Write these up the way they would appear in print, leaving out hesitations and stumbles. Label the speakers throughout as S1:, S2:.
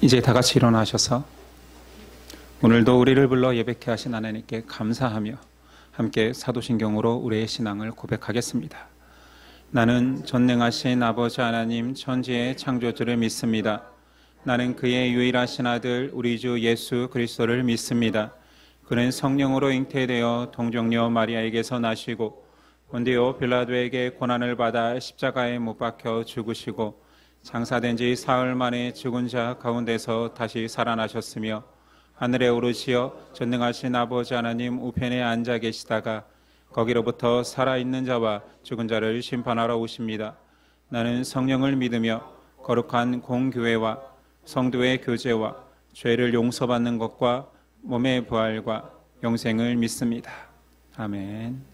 S1: 이제 다 같이 일어나셔서 오늘도 우리를 불러 예배케 하신 하나님께 감사하며 함께 사도신경으로 우리의 신앙을 고백하겠습니다. 나는 전능하신 아버지 하나님 천지의 창조주를 믿습니다. 나는 그의 유일하신 아들 우리 주 예수 그리스도를 믿습니다. 그는 성령으로 잉태되어 동정녀 마리아에게서 나시고 본디오 빌라도에게 고난을 받아 십자가에 못 박혀 죽으시고 장사된 지 사흘 만에 죽은 자 가운데서 다시 살아나셨으며 하늘에 오르시어 전능하신 아버지 하나님 우편에 앉아 계시다가 거기로부터 살아있는 자와 죽은 자를 심판하러 오십니다. 나는 성령을 믿으며 거룩한 공교회와 성도의 교제와 죄를 용서받는 것과 몸의 부활과 영생을 믿습니다. 아멘.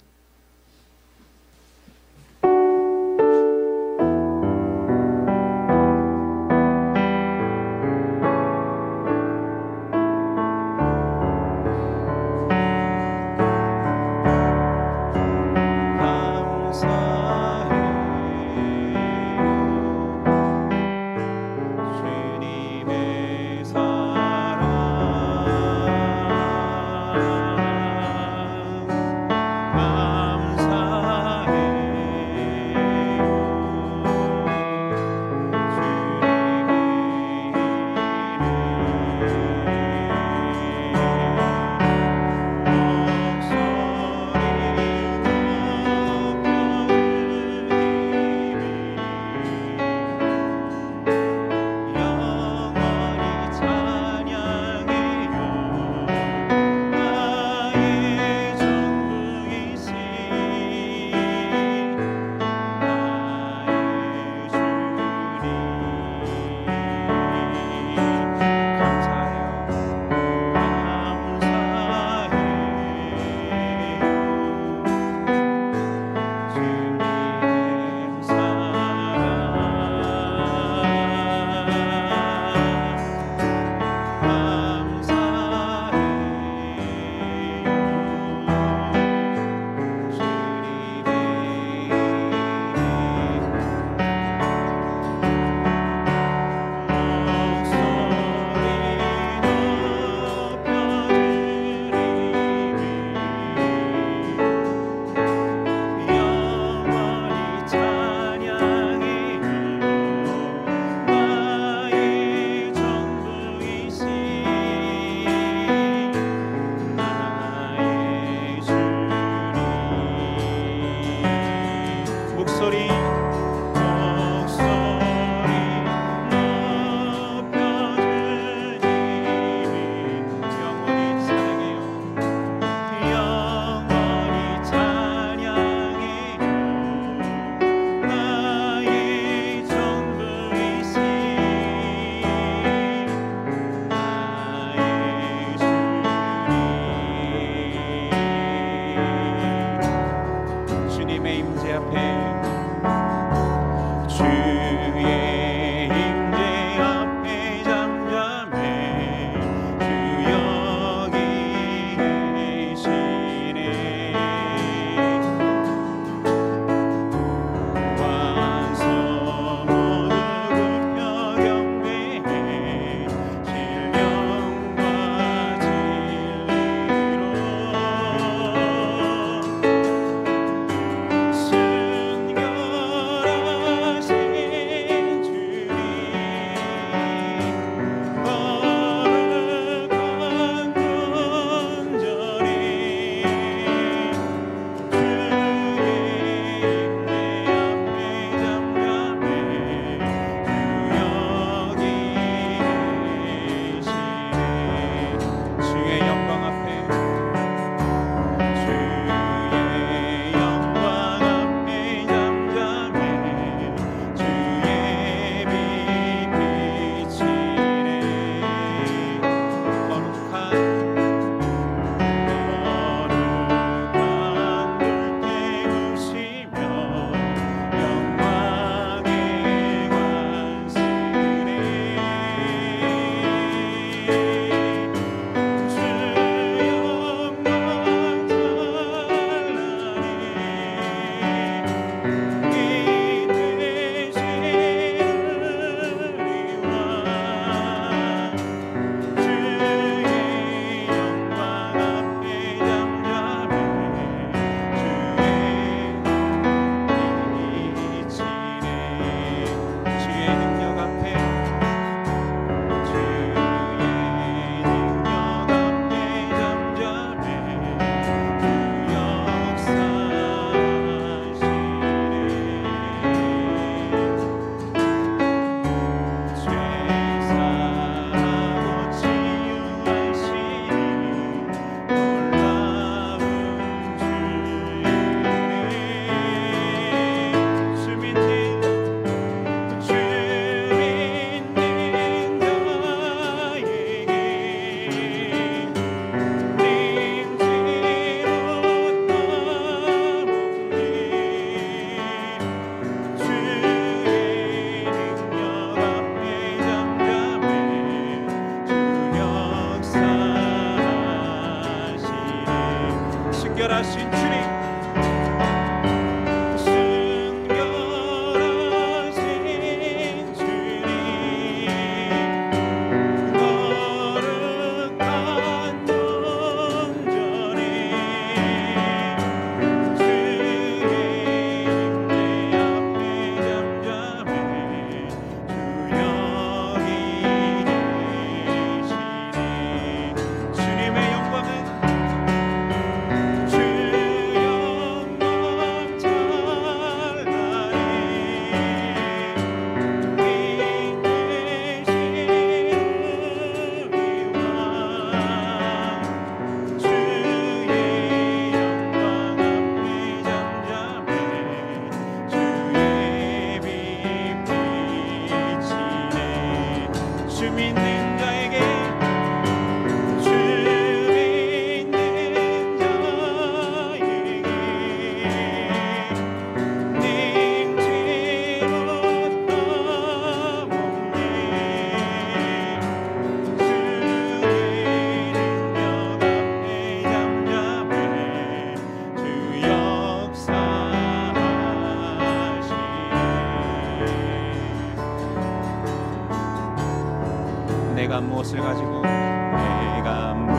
S1: 내가 무엇을 가지고 내가 무엇을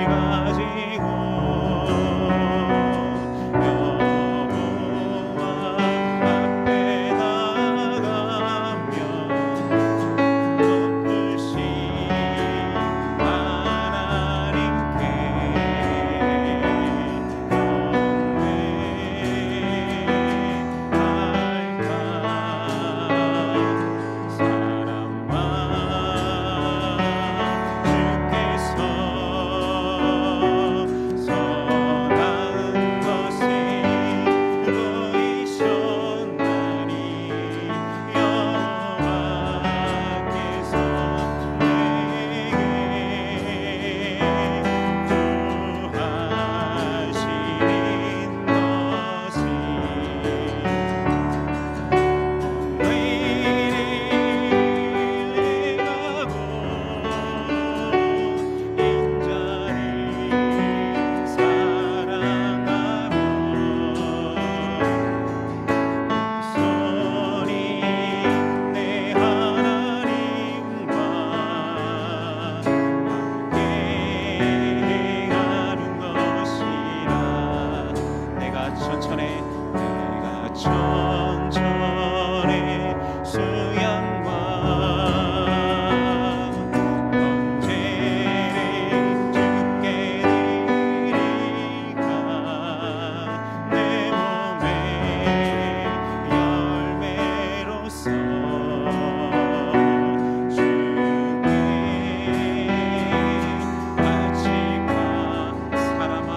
S1: 가지고 여호와 앞에 나가면 높으신 하나님께 천천히 수양과 번제를 주께 드리리까 내 몸의 열매로서 주께 바치까 사람아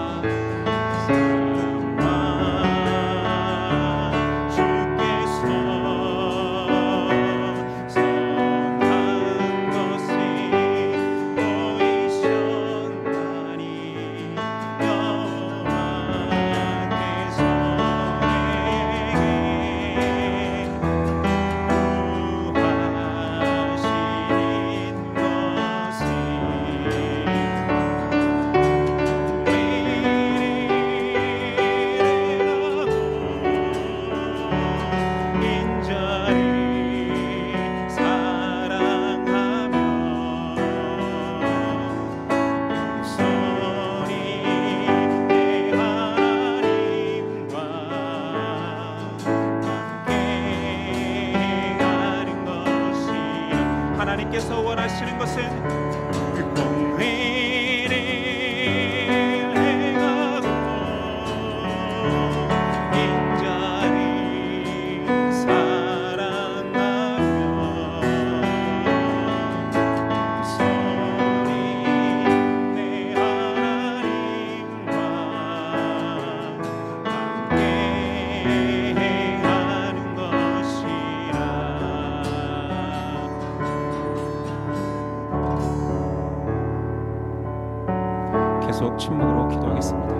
S1: 하나님께서 원하시는 것은 공회를 행하고 인자를 사랑하며 소리 내 하나님과 함께 행하는 것이라. 계속 침묵으로 기도하겠습니다.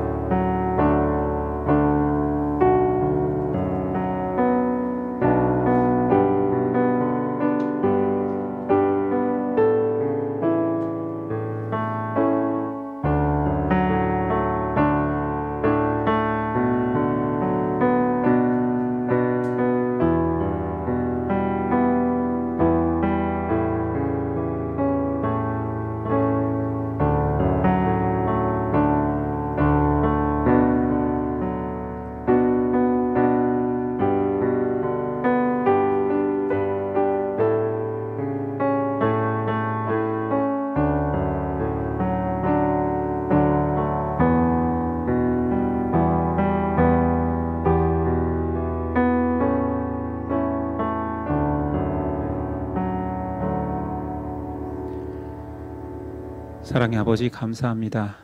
S1: 사랑의 아버지 감사합니다.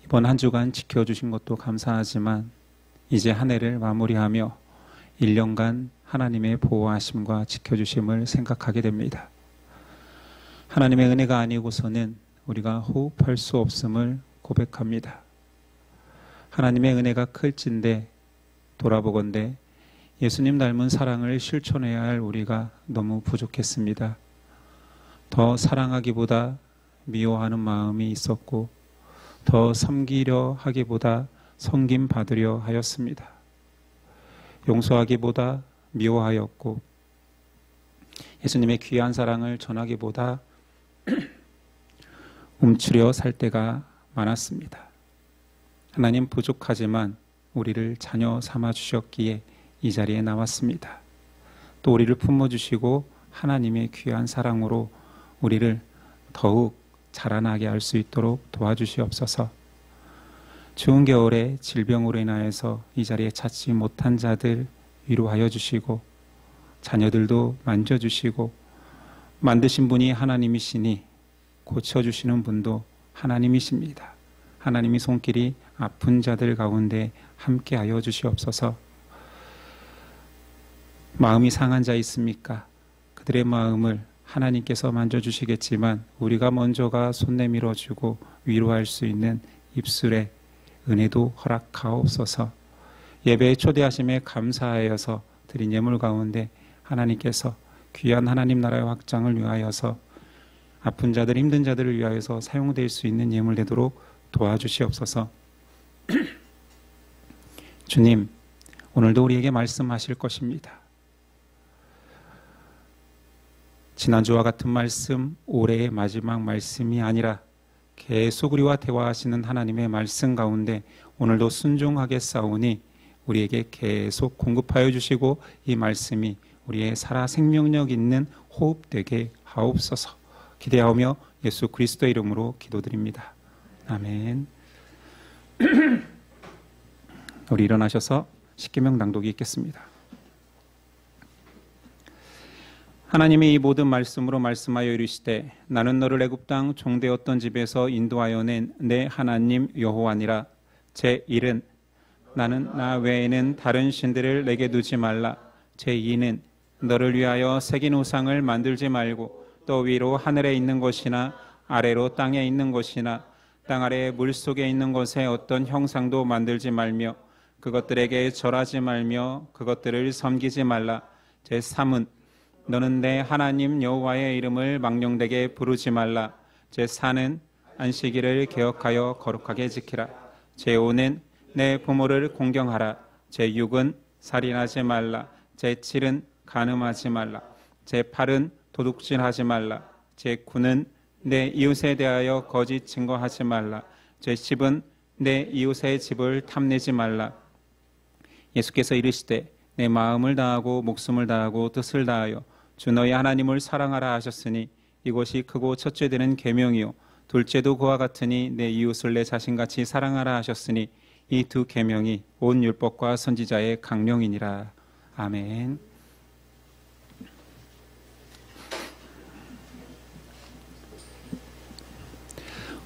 S1: 이번 한 주간 지켜주신 것도 감사하지만 이제 한 해를 마무리하며 1년간 하나님의 보호하심과 지켜주심을 생각하게 됩니다. 하나님의 은혜가 아니고서는 우리가 호흡할 수 없음을 고백합니다. 하나님의 은혜가 클진데 돌아보건대 예수님 닮은 사랑을 실천해야 할 우리가 너무 부족했습니다. 더 사랑하기보다 미워하는 마음이 있었고 더 섬기려 하기보다 섬김받으려 하였습니다. 용서하기보다 미워하였고 예수님의 귀한 사랑을 전하기보다 움츠려 살 때가 많았습니다. 하나님 부족하지만 우리를 자녀 삼아 주셨기에 이 자리에 나왔습니다. 또 우리를 품어주시고 하나님의 귀한 사랑으로 우리를 더욱 자라나게 할 수 있도록 도와주시옵소서. 추운 겨울에 질병으로 인하여서 이 자리에 찾지 못한 자들 위로하여 주시고, 자녀들도 만져주시고, 만드신 분이 하나님이시니 고쳐주시는 분도 하나님이십니다. 하나님이 손길이 아픈 자들 가운데 함께하여 주시옵소서. 마음이 상한 자 있습니까? 그들의 마음을 하나님께서 만져주시겠지만 우리가 먼저가 손 내밀어주고 위로할 수 있는 입술의 은혜도 허락하옵소서. 예배에 초대하심에 감사하여서 드린 예물 가운데 하나님께서 귀한 하나님 나라의 확장을 위하여서 아픈 자들, 힘든 자들을 위하여서 사용될 수 있는 예물 되도록 도와주시옵소서. 주님, 오늘도 우리에게 말씀하실 것입니다. 지난주와 같은 말씀, 올해의 마지막 말씀이 아니라 계속 우리와 대화하시는 하나님의 말씀 가운데 오늘도 순종하게 싸우니 우리에게 계속 공급하여 주시고 이 말씀이 우리의 살아 생명력 있는 호흡되게 하옵소서. 기대하오며 예수 그리스도의 이름으로 기도드립니다. 아멘. 우리 일어나셔서 십계명 낭독이 있겠습니다. 하나님이 이 모든 말씀으로 말씀하여 이르시되 나는 너를 애굽 땅 종되었던 집에서 인도하여 낸 내 하나님 여호와니라. 제1은 나는 나 외에는 다른 신들을 내게 두지 말라. 제2는 너를 위하여 새긴 우상을 만들지 말고 또 위로 하늘에 있는 것이나 아래로 땅에 있는 것이나 땅 아래 물속에 있는 것에 어떤 형상도 만들지 말며 그것들에게 절하지 말며 그것들을 섬기지 말라. 제3은 너는 내 하나님 여호와의 이름을 망령되게 부르지 말라. 제4는 안식일을 개혁하여 거룩하게 지키라. 제5는 내 부모를 공경하라. 제6은 살인하지 말라. 제7은 간음하지 말라. 제8은 도둑질하지 말라. 제9는 내 이웃에 대하여 거짓 증거하지 말라. 제10은 내 이웃의 집을 탐내지 말라. 예수께서 이르시되 내 마음을 다하고 목숨을 다하고 뜻을 다하여 주 너희 하나님을 사랑하라 하셨으니 이것이 크고 첫째 되는 계명이요 둘째도 그와 같으니 내 이웃을 내 자신같이 사랑하라 하셨으니 이 두 계명이 온 율법과 선지자의 강령이니라. 아멘.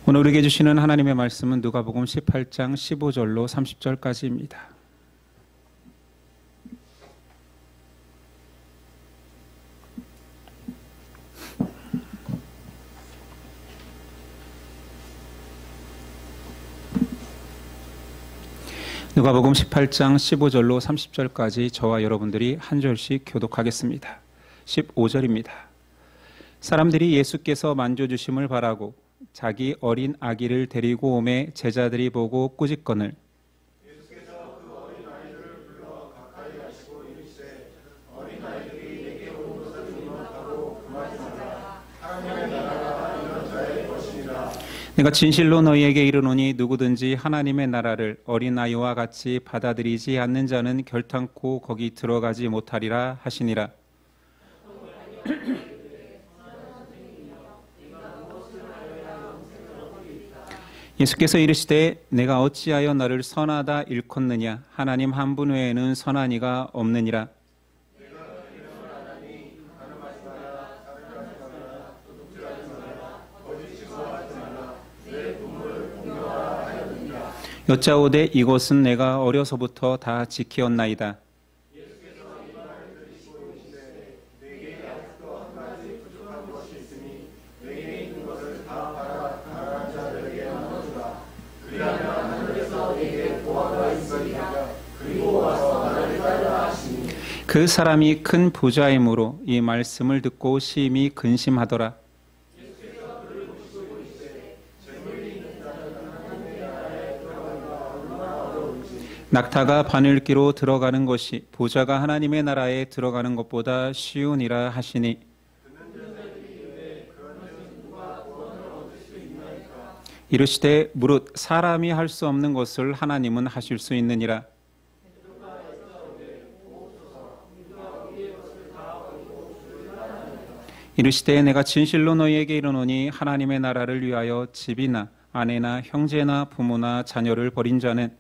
S1: 오늘 우리에게 주시는 하나님의 말씀은 누가복음 18장 15절로 30절까지입니다. 누가복음 18장 15절로 30절까지 저와 여러분들이 한 절씩 교독하겠습니다. 15절입니다. 사람들이 예수께서 만져주심을 바라고 자기 어린 아기를 데리고 오매 제자들이 보고 꾸짖거늘
S2: 예수께서 그 어린 아이들을 불러 가까이 하시고 이르시되 어린 아이들이 내게 오는 것을 용납하고 금하지 말라. 하나님의 나라가 이런 자의 것이니라.
S1: 내가 진실로 너희에게 이르노니 누구든지 하나님의 나라를 어린아이와 같이 받아들이지 않는 자는 결탄코 거기 들어가지 못하리라 하시니라. 예수께서 이르시되 내가 어찌하여 너를 선하다 일컫느냐. 하나님 한 분 외에는 선한 이가 없느니라. 여짜오되 이것은 내가 어려서부터 다 지키었나이다. 그 사람이 큰 부자이므로 이 말씀을 듣고 심히 근심하더라. 낙타가 바늘기로 들어가는 것이 부자가 하나님의 나라에 들어가는 것보다 쉬우니라 하시니 이르시되 무릇 사람이 할 수 없는 것을 하나님은 하실 수 있느니라. 이르시되 내가 진실로 너희에게 이르노니 하나님의 나라를 위하여 집이나 아내나 형제나 부모나 자녀를 버린 자는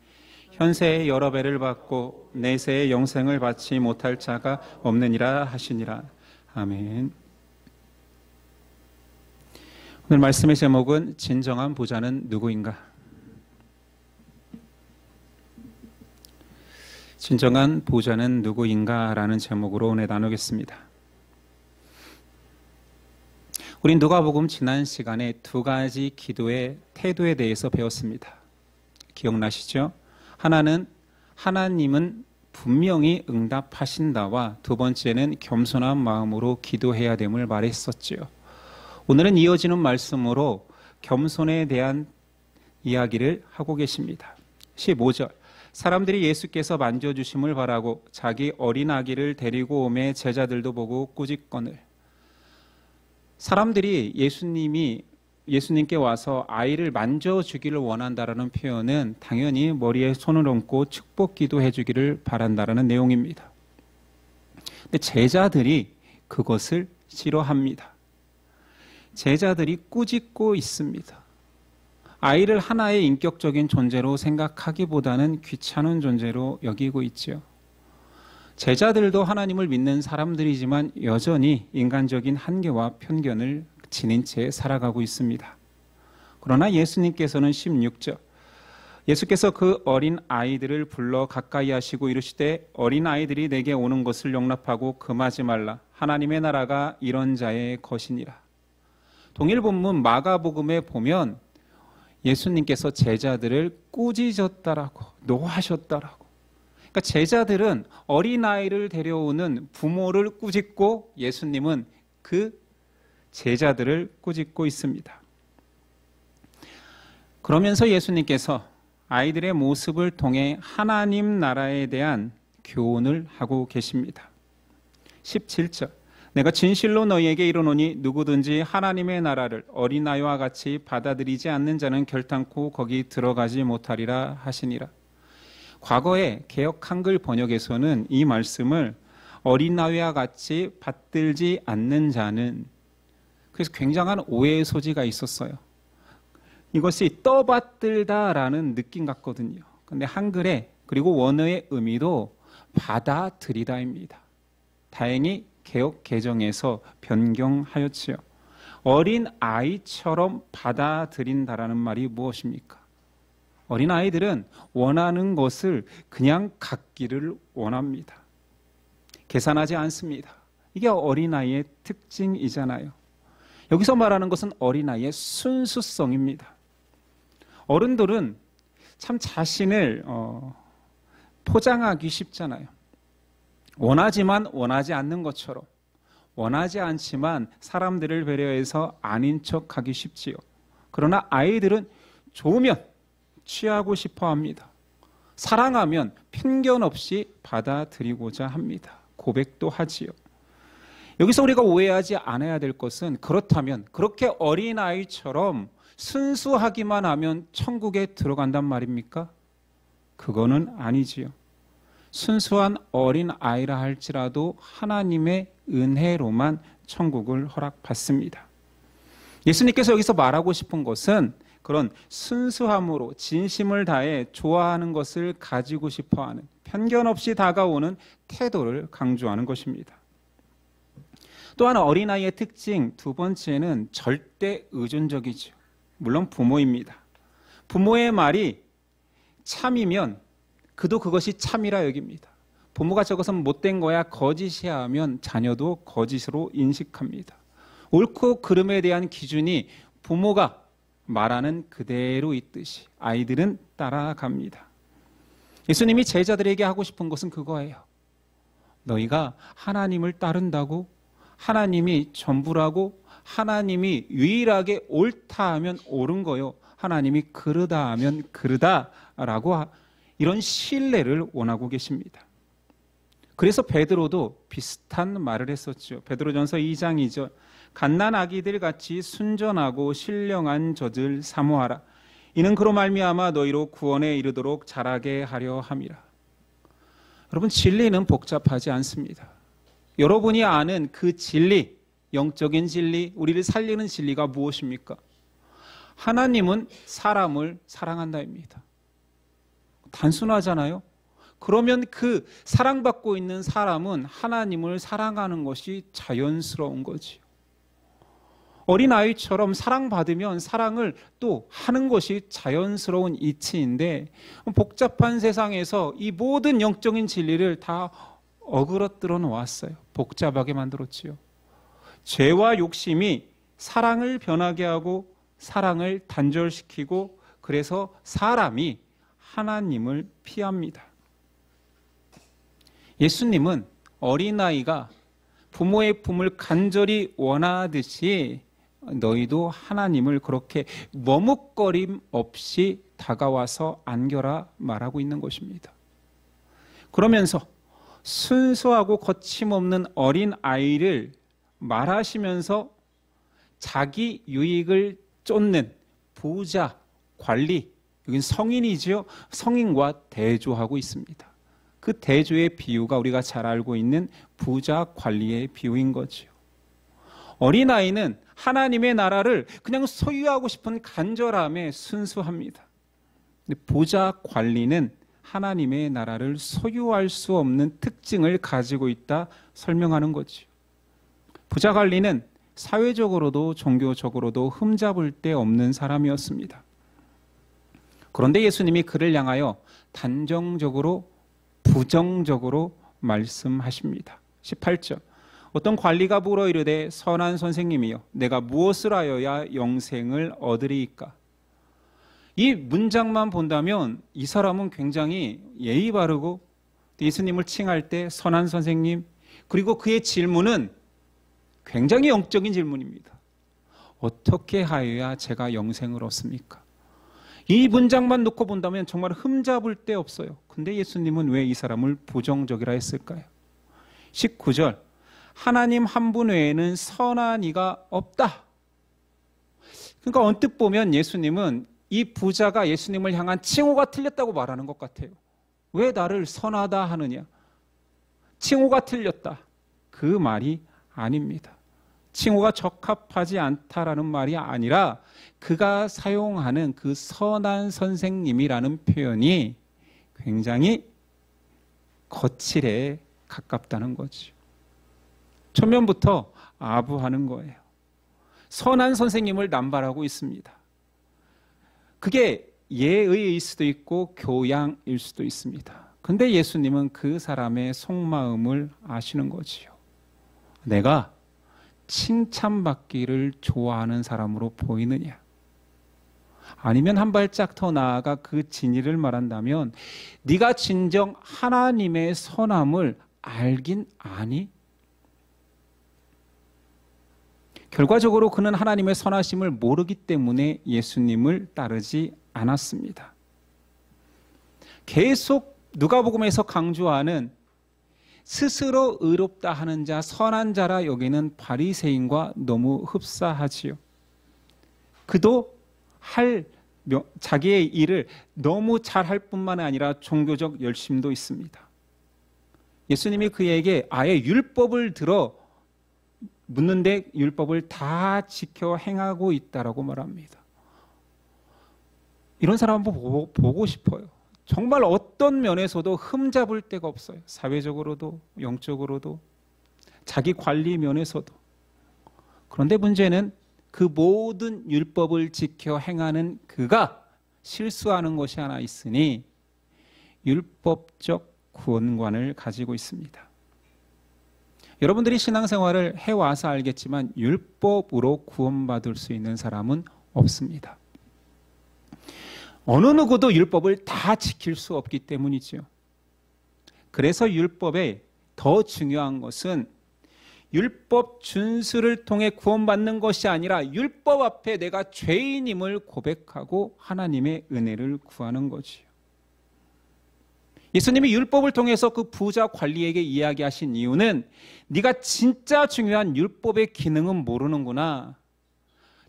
S1: 현세의 여러 배를 받고 내세의 영생을 받지 못할 자가 없느니라 하시니라. 아멘. 오늘 말씀의 제목은 진정한 부자는 누구인가? 진정한 부자는 누구인가? 라는 제목으로 오늘 나누겠습니다. 우린 누가복음 지난 시간에 두 가지 기도의 태도에 대해서 배웠습니다. 기억나시죠? 하나는 하나님은 분명히 응답하신다와 두 번째는 겸손한 마음으로 기도해야 됨을 말했었지요. 오늘은 이어지는 말씀으로 겸손에 대한 이야기를 하고 계십니다. 15절 사람들이 예수께서 만져주심을 바라고 자기 어린 아기를 데리고 오매 제자들도 보고 꾸짖거늘. 사람들이 예수님께 와서 아이를 만져주기를 원한다라는 표현은 당연히 머리에 손을 얹고 축복 기도해 주기를 바란다라는 내용입니다. 근데 제자들이 그것을 싫어합니다. 제자들이 꾸짖고 있습니다. 아이를 하나의 인격적인 존재로 생각하기보다는 귀찮은 존재로 여기고 있죠. 제자들도 하나님을 믿는 사람들이지만 여전히 인간적인 한계와 편견을 지닌 채 살아가고 있습니다. 그러나 예수님께서는 16절 예수께서 그 어린 아이들을 불러 가까이 하시고 이르시되 어린 아이들이 내게 오는 것을 용납하고 금하지 말라. 하나님의 나라가 이런 자의 것이니라. 동일 본문 마가복음에 보면 예수님께서 제자들을 꾸짖었다라고 노하셨다라고. 그러니까 제자들은 어린아이를 데려오는 부모를 꾸짖고 예수님은 그 제자들을 꾸짖고 있습니다. 그러면서 예수님께서 아이들의 모습을 통해 하나님 나라에 대한 교훈을 하고 계십니다. 17절 내가 진실로 너희에게 이르노니 누구든지 하나님의 나라를 어린아이와 같이 받아들이지 않는 자는 결단코 거기 들어가지 못하리라 하시니라. 과거의 개역 한글 번역에서는 이 말씀을 어린아이와 같이 받들지 않는 자는 그래서 굉장한 오해의 소지가 있었어요. 이것이 떠받들다라는 느낌 같거든요. 그런데 한글에 그리고 원어의 의미도 받아들이다입니다. 다행히 개역 개정에서 변경하였지요. 어린 아이처럼 받아들인다라는 말이 무엇입니까? 어린 아이들은 원하는 것을 그냥 갖기를 원합니다. 계산하지 않습니다. 이게 어린아이의 특징이잖아요. 여기서 말하는 것은 어린아이의 순수성입니다. 어른들은 참 자신을 포장하기 쉽잖아요. 원하지만 원하지 않는 것처럼 원하지 않지만 사람들을 배려해서 아닌 척하기 쉽지요. 그러나 아이들은 좋으면 취하고 싶어 합니다. 사랑하면 편견 없이 받아들이고자 합니다. 고백도 하지요. 여기서 우리가 오해하지 않아야 될 것은 그렇다면 그렇게 어린아이처럼 순수하기만 하면 천국에 들어간단 말입니까? 그거는 아니지요. 순수한 어린아이라 할지라도 하나님의 은혜로만 천국을 허락받습니다. 예수님께서 여기서 말하고 싶은 것은 그런 순수함으로 진심을 다해 좋아하는 것을 가지고 싶어하는 편견 없이 다가오는 태도를 강조하는 것입니다. 또한 어린아이의 특징 두 번째는 절대 의존적이죠. 물론 부모입니다. 부모의 말이 참이면 그도 그것이 참이라 여깁니다. 부모가 저것은 못된 거야 거짓이야 하면 자녀도 거짓으로 인식합니다. 옳고 그름에 대한 기준이 부모가 말하는 그대로 있듯이 아이들은 따라갑니다. 예수님이 제자들에게 하고 싶은 것은 그거예요. 너희가 하나님을 따른다고 하나님이 전부라고 하나님이 유일하게 옳다 하면 옳은 거요. 하나님이 그르다 하면 그르다라고 이런 신뢰를 원하고 계십니다. 그래서 베드로도 비슷한 말을 했었죠. 베드로전서 2장 2절 갓난 아기들 같이 순전하고 신령한 젖을 사모하라. 이는 그로 말미암아 너희로 구원에 이르도록 자라게 하려 함이라. 여러분, 진리는 복잡하지 않습니다. 여러분이 아는 그 진리, 영적인 진리, 우리를 살리는 진리가 무엇입니까? 하나님은 사람을 사랑한다입니다. 단순하잖아요. 그러면 그 사랑받고 있는 사람은 하나님을 사랑하는 것이 자연스러운 거지요. 어린아이처럼 사랑받으면 사랑을 또 하는 것이 자연스러운 이치인데, 복잡한 세상에서 이 모든 영적인 진리를 다 어그러뜨려 놓았어요. 복잡하게 만들었지요. 죄와 욕심이 사랑을 변하게 하고 사랑을 단절시키고, 그래서 사람이 하나님을 피합니다. 예수님은 어린아이가 부모의 품을 간절히 원하듯이 너희도 하나님을 그렇게 머뭇거림 없이 다가와서 안겨라 말하고 있는 것입니다. 그러면서 순수하고 거침없는 어린아이를 말하시면서 자기 유익을 쫓는 부자, 관리, 여긴 성인이죠. 성인과 대조하고 있습니다. 그 대조의 비유가 우리가 잘 알고 있는 부자 관리의 비유인 거죠. 어린아이는 하나님의 나라를 그냥 소유하고 싶은 간절함에 순수합니다. 근데 부자 관리는 하나님의 나라를 소유할 수 없는 특징을 가지고 있다 설명하는 거죠. 부자 관리는 사회적으로도 종교적으로도 흠잡을 데 없는 사람이었습니다. 그런데 예수님이 그를 향하여 단정적으로 부정적으로 말씀하십니다. 18절. 어떤 관리가 물어 이르되 선한 선생님이여 내가 무엇을 하여야 영생을 얻으리이까? 이 문장만 본다면 이 사람은 굉장히 예의 바르고 예수님을 칭할 때 선한 선생님, 그리고 그의 질문은 굉장히 영적인 질문입니다. 어떻게 하여야 제가 영생을 얻습니까? 이 문장만 놓고 본다면 정말 흠잡을 데 없어요. 근데 예수님은 왜 이 사람을 부정적이라 했을까요? 19절. 하나님 한 분 외에는 선한 이가 없다. 그러니까 언뜻 보면 예수님은 이 부자가 예수님을 향한 칭호가 틀렸다고 말하는 것 같아요. 왜 나를 선하다 하느냐? 칭호가 틀렸다. 그 말이 아닙니다. 칭호가 적합하지 않다라는 말이 아니라 그가 사용하는 그 선한 선생님이라는 표현이 굉장히 거칠에 가깝다는 거죠. 초면부터 아부하는 거예요. 선한 선생님을 남발하고 있습니다. 그게 예의일 수도 있고 교양일 수도 있습니다. 근데 예수님은 그 사람의 속마음을 아시는 거지요. 내가 칭찬받기를 좋아하는 사람으로 보이느냐? 아니면 한 발짝 더 나아가 그 진리를 말한다면 네가 진정 하나님의 선함을 알긴 아니? 결과적으로 그는 하나님의 선하심을 모르기 때문에 예수님을 따르지 않았습니다. 계속 누가복음에서 강조하는 스스로 의롭다 하는 자, 선한 자라 여기는 바리새인과 너무 흡사하지요. 그도 자기의 일을 너무 잘할 뿐만 아니라 종교적 열심도 있습니다. 예수님이 그에게 아예 율법을 들어 묻는데 율법을 다 지켜 행하고 있다라고 말합니다. 이런 사람 한번 보고 싶어요. 정말 어떤 면에서도 흠잡을 데가 없어요. 사회적으로도 영적으로도 자기 관리 면에서도. 그런데 문제는 그 모든 율법을 지켜 행하는 그가 실수하는 것이 하나 있으니 율법적 구원관을 가지고 있습니다. 여러분들이 신앙생활을 해와서 알겠지만 율법으로 구원받을 수 있는 사람은 없습니다. 어느 누구도 율법을 다 지킬 수 없기 때문이죠. 그래서 율법에 더 중요한 것은 율법 준수를 통해 구원받는 것이 아니라 율법 앞에 내가 죄인임을 고백하고 하나님의 은혜를 구하는 거지요. 예수님이 율법을 통해서 그 부자 관리에게 이야기하신 이유는 네가 진짜 중요한 율법의 기능은 모르는구나.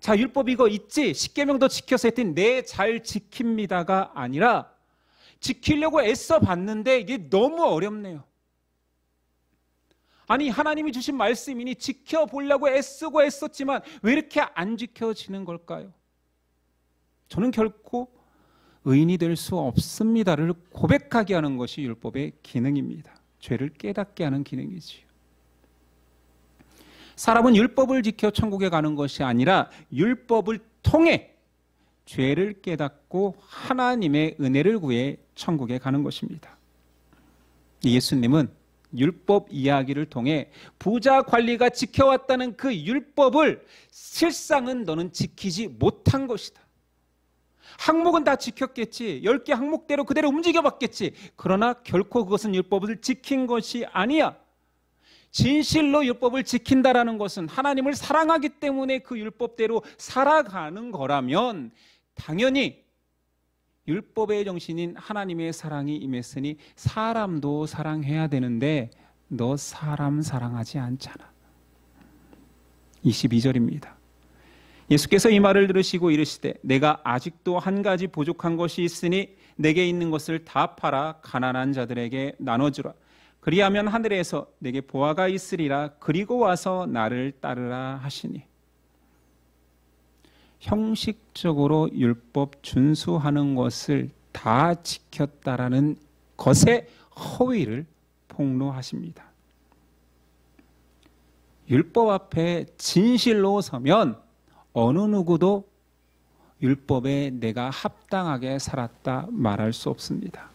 S1: 자, 율법 이거 있지? 10계명도 지켜서 했더니 네, 잘 지킵니다가 아니라 지키려고 애써 봤는데 이게 너무 어렵네요. 아니, 하나님이 주신 말씀이니 지켜보려고 애쓰고 애썼지만 왜 이렇게 안 지켜지는 걸까요? 저는 결코 의인이 될 수 없습니다를 고백하게 하는 것이 율법의 기능입니다. 죄를 깨닫게 하는 기능이지요. 사람은 율법을 지켜 천국에 가는 것이 아니라 율법을 통해 죄를 깨닫고 하나님의 은혜를 구해 천국에 가는 것입니다. 예수님은 율법 이야기를 통해 부자 관리가 지켜왔다는 그 율법을 실상은 너는 지키지 못한 것이다. 항목은 다 지켰겠지. 10개 항목대로 그대로 움직여봤겠지. 그러나 결코 그것은 율법을 지킨 것이 아니야. 진실로 율법을 지킨다라는 것은 하나님을 사랑하기 때문에 그 율법대로 살아가는 거라면 당연히 율법의 정신인 하나님의 사랑이 임했으니 사람도 사랑해야 되는데 너 사람 사랑하지 않잖아. 22절입니다. 예수께서 이 말을 들으시고 이르시되 내가 아직도 한 가지 부족한 것이 있으니 내게 있는 것을 다 팔아 가난한 자들에게 나눠주라. 그리하면 하늘에서 내게 보화가 있으리라. 그리고 와서 나를 따르라 하시니. 형식적으로 율법 준수하는 것을 다 지켰다라는 것의 허위를 폭로하십니다. 율법 앞에 진실로 서면 어느 누구도 율법에 내가 합당하게 살았다 말할 수 없습니다.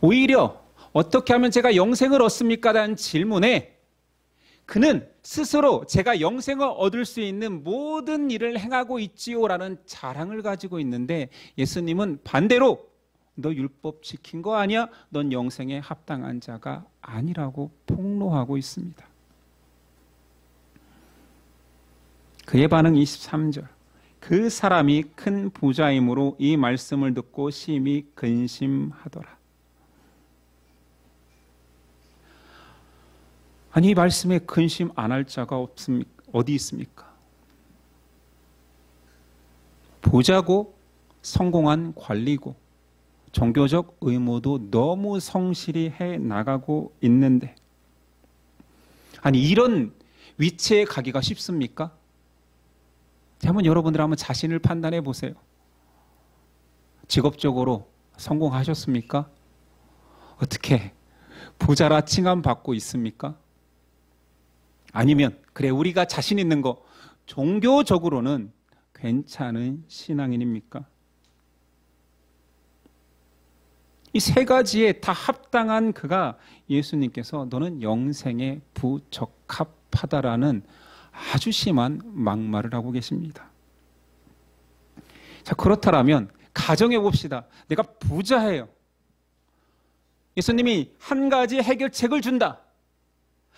S1: 오히려 어떻게 하면 제가 영생을 얻습니까? 라는 질문에 그는 스스로 제가 영생을 얻을 수 있는 모든 일을 행하고 있지요라는 자랑을 가지고 있는데 예수님은 반대로 너 율법 지킨 거 아니야? 넌 영생에 합당한 자가 아니라고 폭로하고 있습니다. 그의 반응 23절. 그 사람이 큰 부자이므로 이 말씀을 듣고 심히 근심하더라. 아니, 이 말씀에 근심 안 할 자가 없습니까? 어디 있습니까? 부자고 성공한 관리고 종교적 의무도 너무 성실히 해 나가고 있는데 아니, 이런 위치에 가기가 쉽습니까? 한번 여러분들 한번 자신을 판단해 보세요. 직업적으로 성공하셨습니까? 어떻게 부자라 칭함 받고 있습니까? 아니면 그래 우리가 자신 있는 거 종교적으로는 괜찮은 신앙인입니까? 이 세 가지에 다 합당한 그가 예수님께서 너는 영생에 부적합하다라는 아주 심한 막말을 하고 계십니다. 자, 그렇다면 가정해 봅시다. 내가 부자예요. 예수님이 한 가지 해결책을 준다.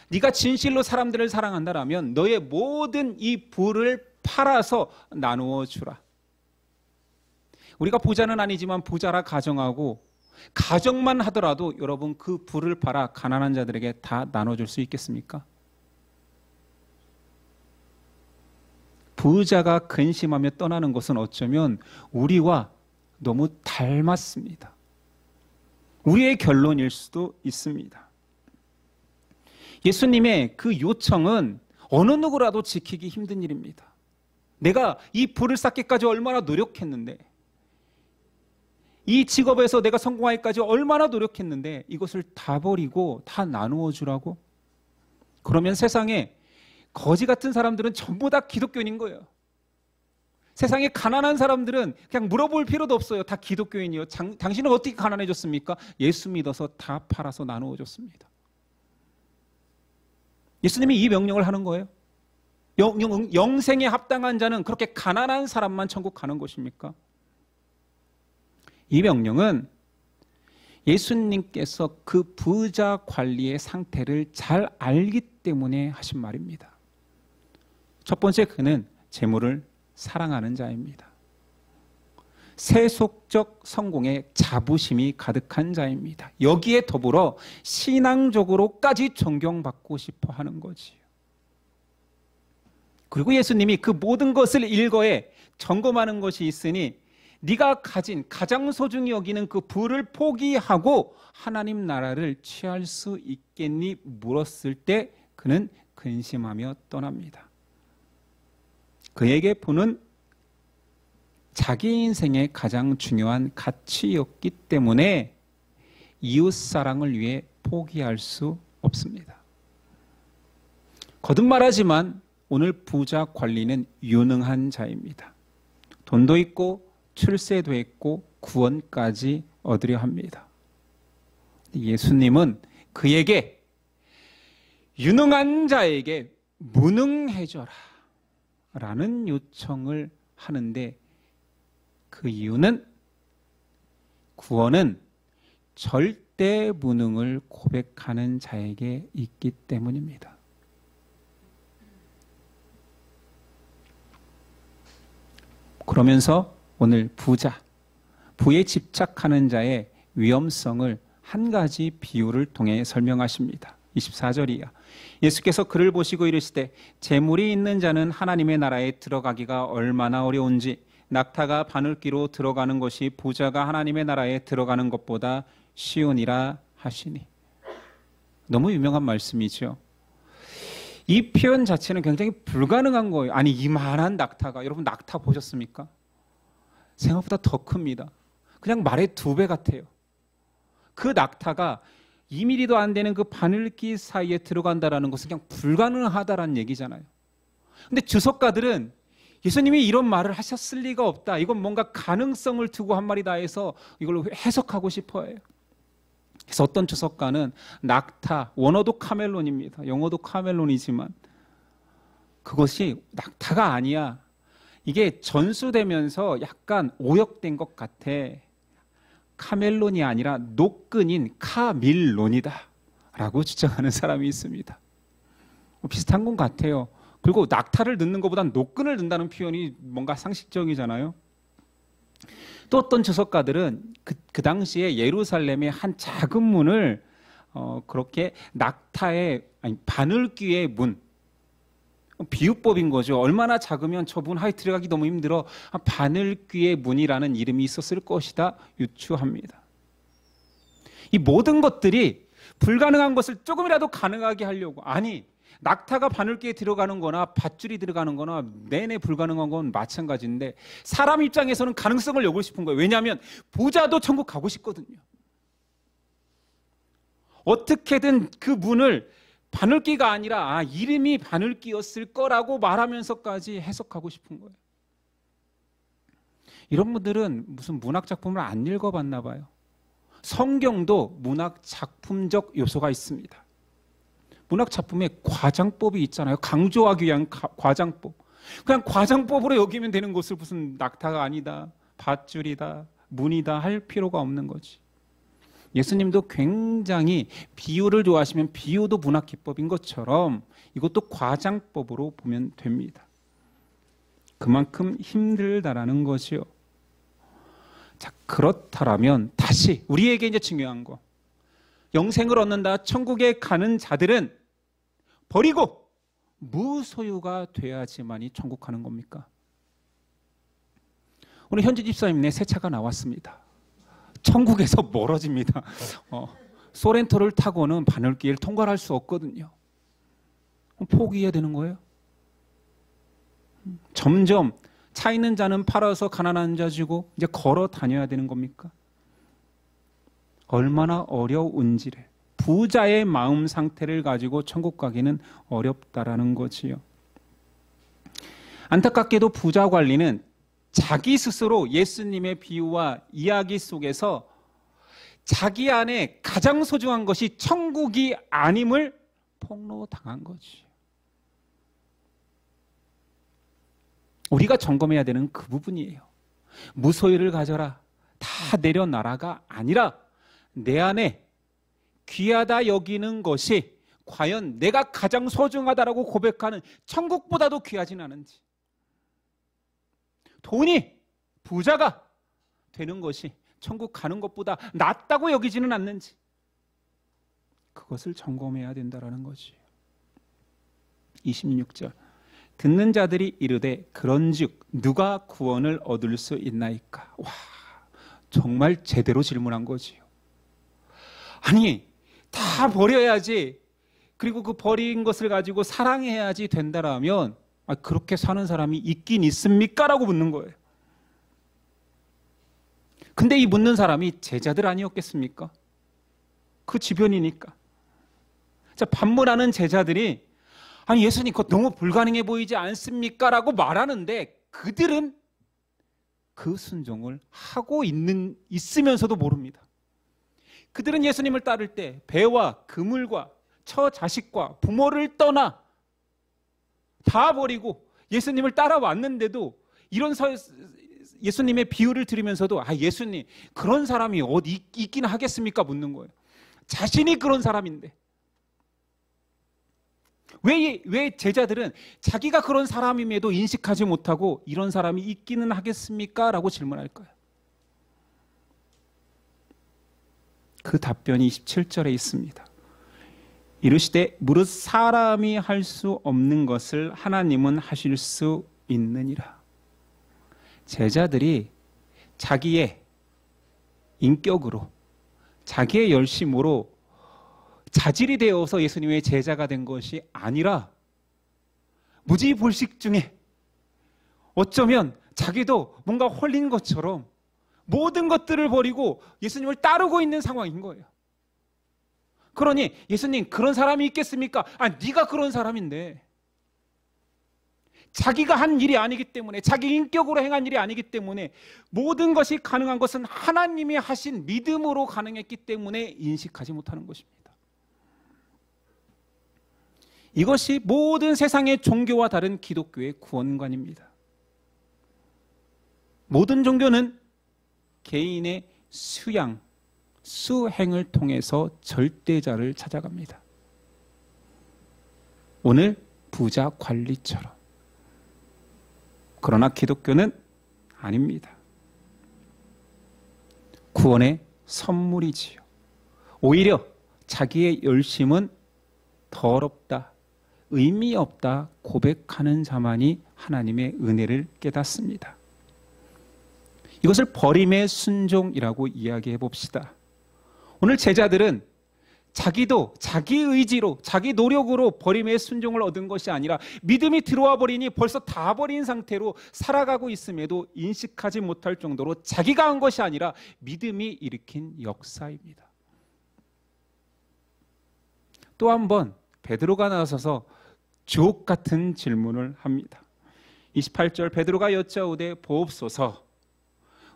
S1: 네가 진실로 사람들을 사랑한다라면 너의 모든 이 부를 팔아서 나누어 주라. 우리가 부자는 아니지만 부자라 가정하고 가정만 하더라도 여러분 그 부를 팔아 가난한 자들에게 다 나눠줄 수 있겠습니까? 부자가 근심하며 떠나는 것은 어쩌면 우리와 너무 닮았습니다. 우리의 결론일 수도 있습니다. 예수님의 그 요청은 어느 누구라도 지키기 힘든 일입니다. 내가 이 부를 쌓기까지 얼마나 노력했는데, 이 직업에서 내가 성공하기까지 얼마나 노력했는데 이것을 다 버리고 다 나누어 주라고? 그러면 세상에 거지 같은 사람들은 전부 다 기독교인인 거예요. 세상에 가난한 사람들은 그냥 물어볼 필요도 없어요. 다 기독교인이요. 당신은 어떻게 가난해졌습니까? 예수 믿어서 다 팔아서 나누어 줬습니다. 예수님이 이 명령을 하는 거예요. 영생에 합당한 자는 그렇게 가난한 사람만 천국 가는 것입니까? 이 명령은 예수님께서 그 부자 관리의 상태를 잘 알기 때문에 하신 말입니다. 첫 번째, 그는 재물을 사랑하는 자입니다. 세속적 성공에 자부심이 가득한 자입니다. 여기에 더불어 신앙적으로까지 존경받고 싶어 하는 거지요. 그리고 예수님이 그 모든 것을 일거에 점검하는 것이 있으니 네가 가진 가장 소중히 여기는 그 부를 포기하고 하나님 나라를 취할 수 있겠니? 물었을 때 그는 근심하며 떠납니다. 그에게 부는 자기 인생의 가장 중요한 가치였기 때문에 이웃사랑을 위해 포기할 수 없습니다. 거듭 말하지만 오늘 부자 관리는 유능한 자입니다. 돈도 있고 출세도 있고 구원까지 얻으려 합니다. 예수님은 그에게 유능한 자에게 무능해져라 라는 요청을 하는데 그 이유는 구원은 절대 무능을 고백하는 자에게 있기 때문입니다. 그러면서 오늘 부에 집착하는 자의 위험성을 한 가지 비유를 통해 설명하십니다. 24절이야. 예수께서 그를 보시고 이르시되 재물이 있는 자는 하나님의 나라에 들어가기가 얼마나 어려운지 낙타가 바늘귀로 들어가는 것이 부자가 하나님의 나라에 들어가는 것보다 쉬우니라 하시니. 너무 유명한 말씀이죠. 이 표현 자체는 굉장히 불가능한 거예요. 아니 이만한 낙타가, 여러분 낙타 보셨습니까? 생각보다 더 큽니다. 그냥 말의 2배 같아요. 그 낙타가 2mm도 안 되는 그 바늘귀 사이에 들어간다는 것은 그냥 불가능하다라는 얘기잖아요. 근데 주석가들은 예수님이 이런 말을 하셨을 리가 없다. 이건 뭔가 가능성을 두고 한 말이다 해서 이걸로 해석하고 싶어 해요. 그래서 어떤 주석가는 낙타, 원어도 카멜론입니다. 영어도 카멜론이지만 그것이 낙타가 아니야. 이게 전수되면서 약간 오역된 것 같아. 카멜론이 아니라 노끈인 카밀론이다 라고 주장하는 사람이 있습니다. 비슷한 것 같아요. 그리고 낙타를 넣는 것보단 노끈을 넣는다는 표현이 뭔가 상식적이잖아요. 또 어떤 주석가들은 그 당시에 예루살렘의 한 작은 문을 그렇게 낙타의 바늘귀의 문, 비유법인 거죠. 얼마나 작으면 저 문 하에 들어가기 너무 힘들어. 바늘귀의 문이라는 이름이 있었을 것이다 유추합니다. 이 모든 것들이 불가능한 것을 조금이라도 가능하게 하려고, 아니 낙타가 바늘귀에 들어가는 거나 밧줄이 들어가는 거나 내내 불가능한 건 마찬가지인데 사람 입장에서는 가능성을 여기고 싶은 거예요. 왜냐하면 부자도 천국 가고 싶거든요. 어떻게든 그 문을 바늘귀가 아니라 이름이 바늘귀였을 거라고 말하면서까지 해석하고 싶은 거예요. 이런 분들은 무슨 문학 작품을 안 읽어봤나 봐요. 성경도 문학 작품적 요소가 있습니다. 문학 작품에 과장법이 있잖아요. 강조하기 위한 과장법. 그냥 과장법으로 여기면 되는 것을 무슨 낙타가 아니다, 밧줄이다, 문이다 할 필요가 없는 거지. 예수님도 굉장히 비유를 좋아하시면 비유도 문학 기법인 것처럼 이것도 과장법으로 보면 됩니다. 그만큼 힘들다라는 것이요. 자, 그렇다면 다시 우리에게 이제 중요한 거. 영생을 얻는다, 천국에 가는 자들은 버리고 무소유가 돼야지만이 천국 가는 겁니까? 오늘 현지 집사님 새 차가 나왔습니다. 천국에서 멀어집니다. 소렌토를 타고는 바늘길을 통과할 수 없거든요. 포기해야 되는 거예요? 점점 차 있는 자는 팔아서 가난한 자 주고 이제 걸어 다녀야 되는 겁니까? 얼마나 어려운지를, 부자의 마음 상태를 가지고 천국 가기는 어렵다라는 거지요. 안타깝게도 부자 관리는 자기 스스로 예수님의 비유와 이야기 속에서 자기 안에 가장 소중한 것이 천국이 아님을 폭로당한 거지. 우리가 점검해야 되는 그 부분이에요. 무소유를 가져라, 다 내려놔라가 아니라 내 안에 귀하다 여기는 것이 과연 내가 가장 소중하다라고 고백하는 천국보다도 귀하진 않은지, 돈이 부자가 되는 것이 천국 가는 것보다 낫다고 여기지는 않는지, 그것을 점검해야 된다는 거지. 26절 듣는 자들이 이르되 그런즉 누가 구원을 얻을 수 있나이까? 와, 정말 제대로 질문한 거지요. 아니, 다 버려야지, 그리고 그 버린 것을 가지고 사랑해야지 된다라면 그렇게 사는 사람이 있긴 있습니까? 라고 묻는 거예요. 근데 이 묻는 사람이 제자들 아니었겠습니까? 그 주변이니까. 자, 반문하는 제자들이 아니 예수님 그거 너무 불가능해 보이지 않습니까? 라고 말하는데 그들은 그 순종을 하고 있으면서도 모릅니다. 그들은 예수님을 따를 때 배와 그물과 처자식과 부모를 떠나 다 버리고 예수님을 따라왔는데도 이런 예수님의 비유를 들으면서도 예수님 그런 사람이 어디 있긴 하겠습니까? 묻는 거예요. 자신이 그런 사람인데 왜 제자들은 자기가 그런 사람임에도 인식하지 못하고 이런 사람이 있기는 하겠습니까? 라고 질문할까요? 그 답변이 27절에 있습니다. 이르시되 무릇 사람이 할 수 없는 것을 하나님은 하실 수 있느니라. 제자들이 자기의 인격으로 자기의 열심으로 자질이 되어서 예수님의 제자가 된 것이 아니라 무지불식 중에 어쩌면 자기도 뭔가 홀린 것처럼 모든 것들을 버리고 예수님을 따르고 있는 상황인 거예요. 그러니 예수님 그런 사람이 있겠습니까? 네가 그런 사람인데 자기가 한 일이 아니기 때문에 자기 인격으로 행한 일이 아니기 때문에 모든 것이 가능한 것은 하나님이 하신 믿음으로 가능했기 때문에 인식하지 못하는 것입니다. 이것이 모든 세상의 종교와 다른 기독교의 구원관입니다. 모든 종교는 개인의 수행을 통해서 절대자를 찾아갑니다. 오늘 부자 관리처럼. 그러나 기독교는 아닙니다. 구원의 선물이지요. 오히려 자기의 열심은 더럽다, 의미 없다 고백하는 자만이 하나님의 은혜를 깨닫습니다. 이것을 버림의 순종이라고 이야기해 봅시다. 오늘 제자들은 자기도 자기 의지로 자기 노력으로 버림의 순종을 얻은 것이 아니라 믿음이 들어와 버리니 벌써 다 버린 상태로 살아가고 있음에도 인식하지 못할 정도로 자기가 한 것이 아니라 믿음이 일으킨 역사입니다. 또 한 번 베드로가 나서서 주옥 같은 질문을 합니다. 28절 베드로가 여짜오되 보옵소서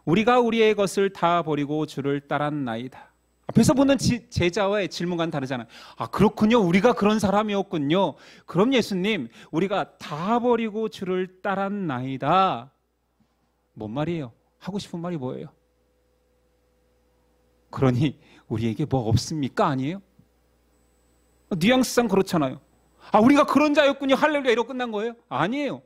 S1: 우리가 우리의 것을 다 버리고 주를 따랐나이다. 앞에서 보는 제자와의 질문과는 다르잖아요. 그렇군요. 우리가 그런 사람이었군요. 그럼 예수님 우리가 다 버리고 주를 따랐나이다. 뭔 말이에요? 하고 싶은 말이 뭐예요? 그러니 우리에게 뭐 없습니까? 아니에요? 뉘앙스상 그렇잖아요. 우리가 그런 자였군요. 할렐루야 이러고 끝난 거예요? 아니에요.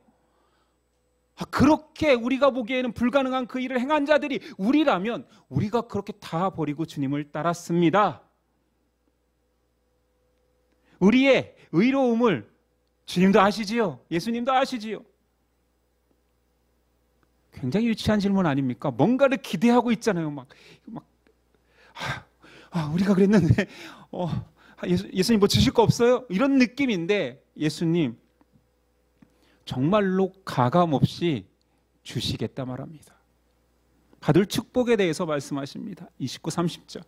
S1: 그렇게 우리가 보기에는 불가능한 그 일을 행한 자들이 우리라면 우리가 그렇게 다 버리고 주님을 따랐습니다. 우리의 의로움을 주님도 아시지요? 예수님도 아시지요? 굉장히 유치한 질문 아닙니까? 뭔가를 기대하고 있잖아요. 우리가 그랬는데 예수님 뭐 주실 거 없어요? 이런 느낌인데 예수님 정말로 가감없이 주시겠다 말합니다. 받을 축복에 대해서 말씀하십니다. 29, 30절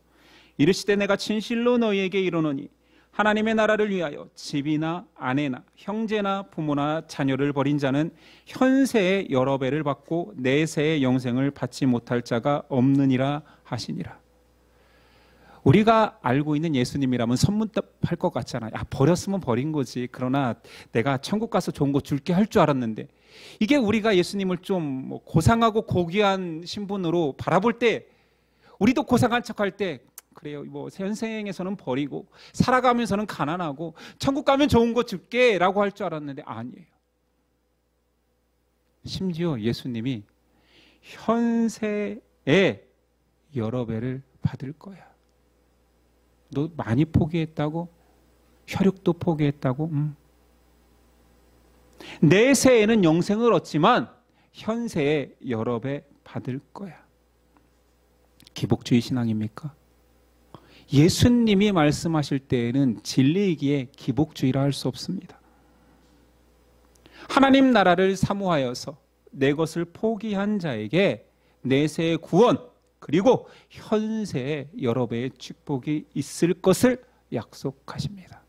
S1: 이르시되 내가 진실로 너희에게 이르노니 하나님의 나라를 위하여 집이나 아내나 형제나 부모나 자녀를 버린 자는 현세의 여러 배를 받고 내세의 영생을 받지 못할 자가 없느니라 하시니라. 우리가 알고 있는 예수님이라면 선문답할 것 같잖아요. 버렸으면 버린 거지. 그러나 내가 천국 가서 좋은 거 줄게 할 줄 알았는데 이게 우리가 예수님을 좀 고상하고 고귀한 신분으로 바라볼 때 우리도 고상한 척할 때 그래요. 현생에서는 버리고 살아가면서는 가난하고 천국 가면 좋은 거 줄게 라고 할 줄 알았는데 아니에요. 심지어 예수님이 현세에 여러 배를 받을 거야. 너 많이 포기했다고? 혈육도 포기했다고? 내세에는 영생을 얻지만 현세에 여러 배 받을 거야. 기복주의 신앙입니까? 예수님이 말씀하실 때에는 진리이기에 기복주의라 할 수 없습니다. 하나님 나라를 사모하여서 내 것을 포기한 자에게 내세의 구원 그리고 현세에 여러 배의 축복이 있을 것을 약속하십니다.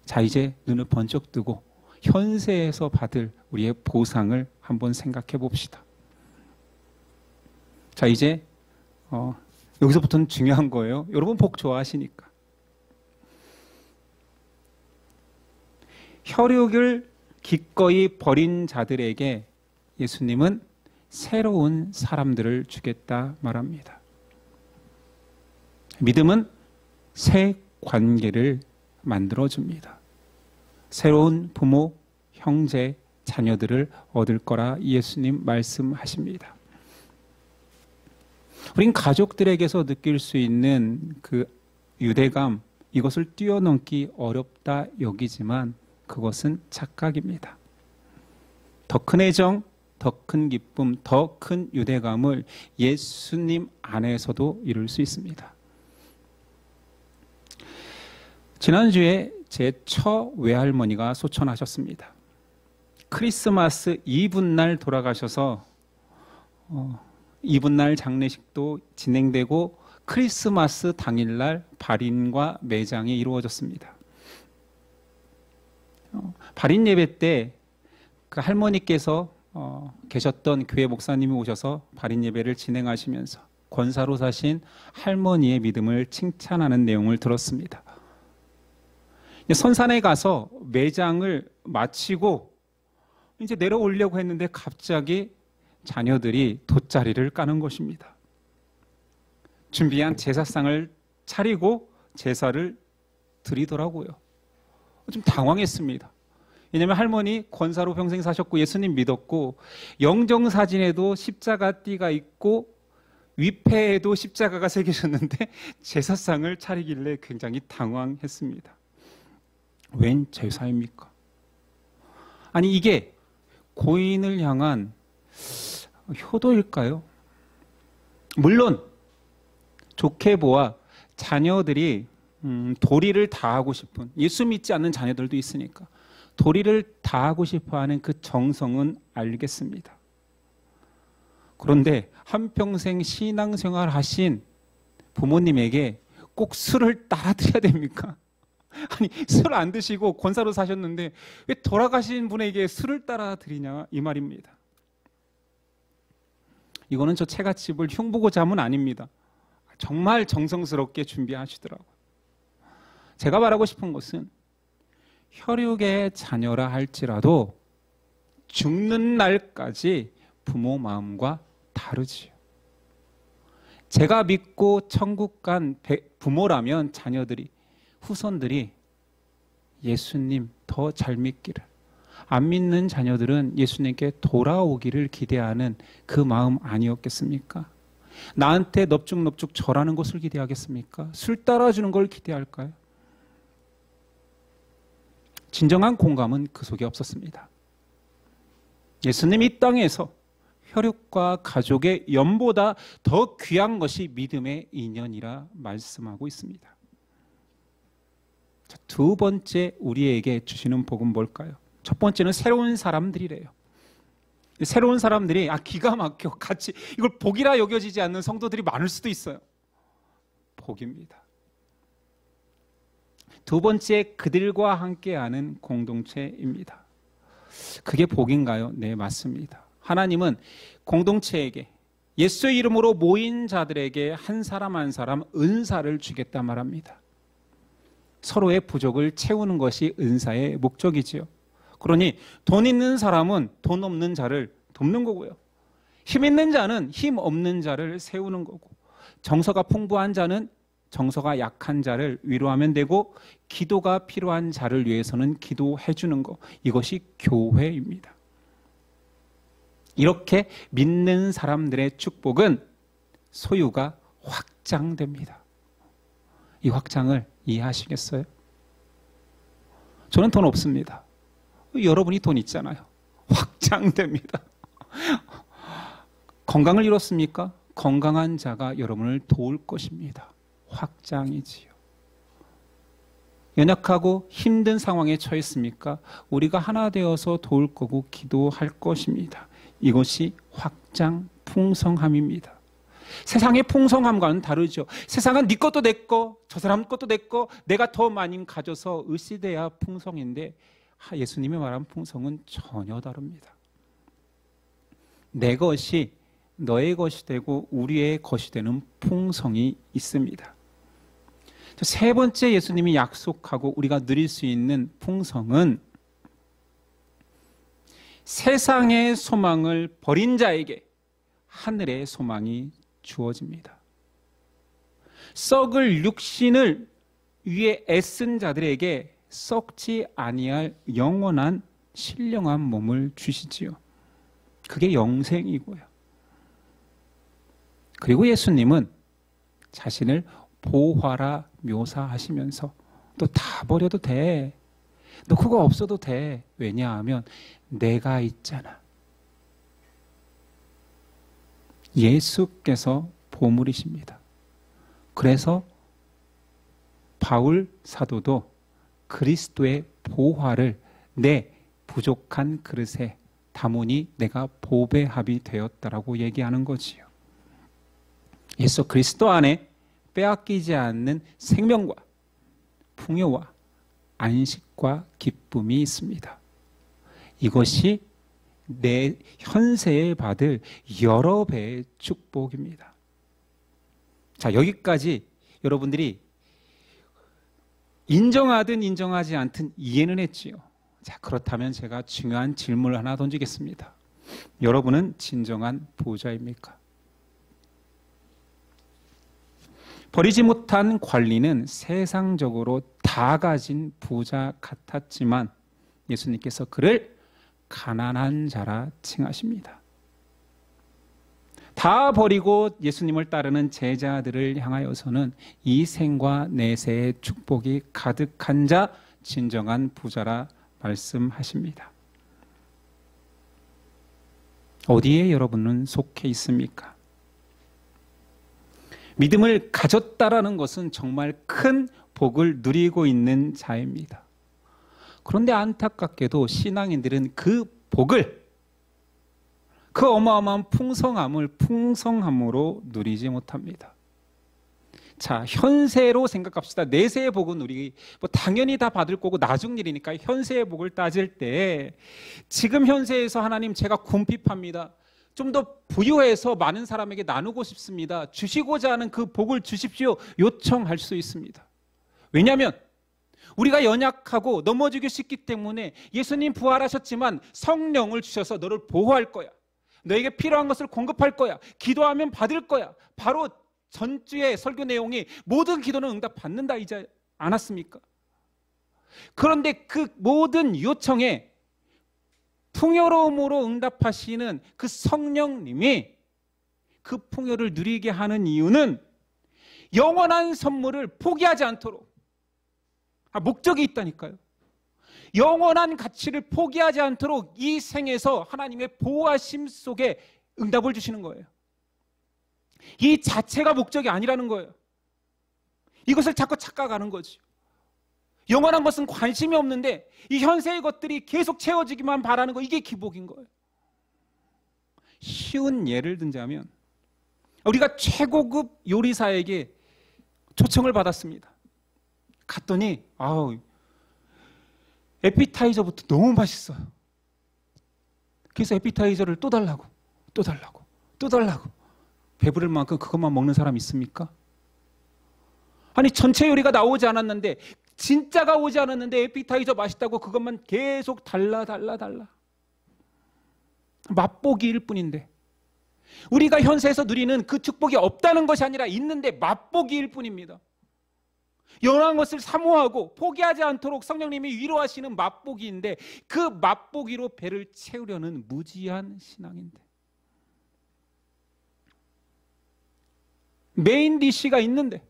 S1: 자, 이제 눈을 번쩍 뜨고 현세에서 받을 우리의 보상을 한번 생각해 봅시다. 자, 이제 여기서부터는 중요한 거예요. 여러분 복 좋아하시니까. 혈육을 기꺼이 버린 자들에게 예수님은 새로운 사람들을 주겠다 말합니다. 믿음은 새 관계를 만들어줍니다. 새로운 부모, 형제, 자녀들을 얻을 거라 예수님 말씀하십니다. 우린 가족들에게서 느낄 수 있는 그 유대감, 이것을 뛰어넘기 어렵다 여기지만 그것은 착각입니다. 더 큰 애정, 더 큰 기쁨, 더 큰 유대감을 예수님 안에서도 이룰 수 있습니다. 지난주에 제 처외할머니가 소천하셨습니다. 크리스마스 이브날 돌아가셔서 이브날 장례식도 진행되고 크리스마스 당일날 발인과 매장이 이루어졌습니다. 발인 예배 때 그 할머니께서 계셨던 교회 목사님이 오셔서 발인 예배를 진행하시면서 권사로 사신 할머니의 믿음을 칭찬하는 내용을 들었습니다. 선산에 가서 매장을 마치고 이제 내려오려고 했는데 갑자기 자녀들이 돗자리를 까는 것입니다. 준비한 제사상을 차리고 제사를 드리더라고요. 좀 당황했습니다. 왜냐하면 할머니 권사로 평생 사셨고 예수님 믿었고 영정사진에도 십자가 띠가 있고 위패에도 십자가가 새겨졌는데 제사상을 차리길래 굉장히 당황했습니다. 웬 제사입니까? 아니 이게 고인을 향한 효도일까요? 물론 좋게 보아 자녀들이 도리를 다하고 싶은, 예수 믿지 않는 자녀들도 있으니까 도리를 다하고 싶어하는 그 정성은 알겠습니다. 그런데 한평생 신앙생활 하신 부모님에게 꼭 술을 따라드려야 됩니까? 아니 술 안 드시고 권사로 사셨는데 왜 돌아가신 분에게 술을 따라드리냐 이 말입니다. 이거는 저 채갓집을 흉보고 잠은 아닙니다. 정말 정성스럽게 준비하시더라고요. 제가 말하고 싶은 것은 혈육의 자녀라 할지라도 죽는 날까지 부모 마음과 다르지요. 제가 믿고 천국 간 부모라면 자녀들이, 후손들이 예수님 더 잘 믿기를, 안 믿는 자녀들은 예수님께 돌아오기를 기대하는 그 마음 아니었겠습니까? 나한테 넙죽넙죽 절하는 것을 기대하겠습니까? 술 따라주는 걸 기대할까요? 진정한 공감은 그 속에 없었습니다. 예수님 이 땅에서 혈육과 가족의 연보다 더 귀한 것이 믿음의 인연이라 말씀하고 있습니다. 자, 두 번째 우리에게 주시는 복은 뭘까요? 첫 번째는 새로운 사람들이래요. 새로운 사람들이 기가 막혀 같이 이걸 복이라 여겨지지 않는 성도들이 많을 수도 있어요. 복입니다. 두 번째, 그들과 함께하는 공동체입니다. 그게 복인가요? 네, 맞습니다. 하나님은 공동체에게, 예수의 이름으로 모인 자들에게 한 사람 한 사람 은사를 주겠다 말합니다. 서로의 부족을 채우는 것이 은사의 목적이지요. 그러니 돈 있는 사람은 돈 없는 자를 돕는 거고요. 힘 있는 자는 힘 없는 자를 세우는 거고, 정서가 풍부한 자는 정서가 약한 자를 위로하면 되고, 기도가 필요한 자를 위해서는 기도해 주는 것, 이것이 교회입니다. 이렇게 믿는 사람들의 축복은 소유가 확장됩니다. 이 확장을 이해하시겠어요? 저는 돈 없습니다. 여러분이 돈 있잖아요. 확장됩니다. 건강을 잃었습니까? 건강한 자가 여러분을 도울 것입니다. 확장이지요. 연약하고 힘든 상황에 처했습니까? 우리가 하나 되어서 도울 거고 기도할 것입니다. 이것이 확장 풍성함입니다. 세상의 풍성함과는 다르죠. 세상은 네 것도 내 거, 저 사람 것도 내 거, 내가 더 많이 가져서 의시돼야 풍성인데 예수님이 말한 풍성은 전혀 다릅니다. 내 것이 너의 것이 되고 우리의 것이 되는 풍성이 있습니다. 세 번째 예수님이 약속하고 우리가 누릴 수 있는 풍성은 세상의 소망을 버린 자에게 하늘의 소망이 주어집니다. 썩을 육신을 위해 애쓴 자들에게 썩지 아니할 영원한 신령한 몸을 주시지요. 그게 영생이고요. 그리고 예수님은 자신을 보화라 묘사하시면서 너 다 버려도 돼. 너 그거 없어도 돼. 왜냐하면 내가 있잖아. 예수께서 보물이십니다. 그래서 바울 사도도 그리스도의 보화를 내 부족한 그릇에 담으니 내가 보배합이 되었다라고 얘기하는 거지요. 예수 그리스도 안에 빼앗기지 않는 생명과 풍요와 안식과 기쁨이 있습니다. 이것이 내 현세에 받을 여러 배의 축복입니다. 자, 여기까지 여러분들이 인정하든 인정하지 않든 이해는 했지요. 자, 그렇다면 제가 중요한 질문을 하나 던지겠습니다. 여러분은 진정한 부자입니까? 버리지 못한 관리는 세상적으로 다 가진 부자 같았지만 예수님께서 그를 가난한 자라 칭하십니다. 다 버리고 예수님을 따르는 제자들을 향하여서는 이 생과 내세의 축복이 가득한 자, 진정한 부자라 말씀하십니다. 어디에 여러분은 속해 있습니까? 믿음을 가졌다라는 것은 정말 큰 복을 누리고 있는 자입니다. 그런데 안타깝게도 신앙인들은 그 복을, 그 어마어마한 풍성함을 풍성함으로 누리지 못합니다. 자, 현세로 생각합시다. 내세의 복은 우리 당연히 다 받을 거고 나중 일이니까 현세의 복을 따질 때 지금 현세에서 하나님 제가 궁핍합니다. 좀 더 부유해서 많은 사람에게 나누고 싶습니다. 주시고자 하는 그 복을 주십시오. 요청할 수 있습니다. 왜냐하면 우리가 연약하고 넘어지기 쉽기 때문에 예수님 부활하셨지만 성령을 주셔서 너를 보호할 거야. 너에게 필요한 것을 공급할 거야. 기도하면 받을 거야. 바로 전주의 설교 내용이 모든 기도는 응답받는다 이제 않았습니까? 그런데 그 모든 요청에 풍요로움으로 응답하시는 그 성령님이 그 풍요를 누리게 하는 이유는 영원한 선물을 포기하지 않도록 목적이 있다니까요. 영원한 가치를 포기하지 않도록 이 생에서 하나님의 보호하심 속에 응답을 주시는 거예요. 이 자체가 목적이 아니라는 거예요. 이것을 자꾸 착각하는 거죠. 영원한 것은 관심이 없는데 이 현세의 것들이 계속 채워지기만 바라는 거, 이게 기복인 거예요. 쉬운 예를 들자면 우리가 최고급 요리사에게 초청을 받았습니다. 갔더니 에피타이저부터 너무 맛있어요. 그래서 에피타이저를 또 달라고 또 달라고 또 달라고. 배부를 만큼 그것만 먹는 사람 있습니까? 아니 전체 요리가 나오지 않았는데, 진짜가 오지 않았는데 에피타이저 맛있다고 그것만 계속 달라. 맛보기일 뿐인데, 우리가 현세에서 누리는 그 축복이 없다는 것이 아니라 있는데 맛보기일 뿐입니다. 영원한 것을 사모하고 포기하지 않도록 성령님이 위로하시는 맛보기인데, 그 맛보기로 배를 채우려는 무지한 신앙인데, 메인 디쉬가 있는데,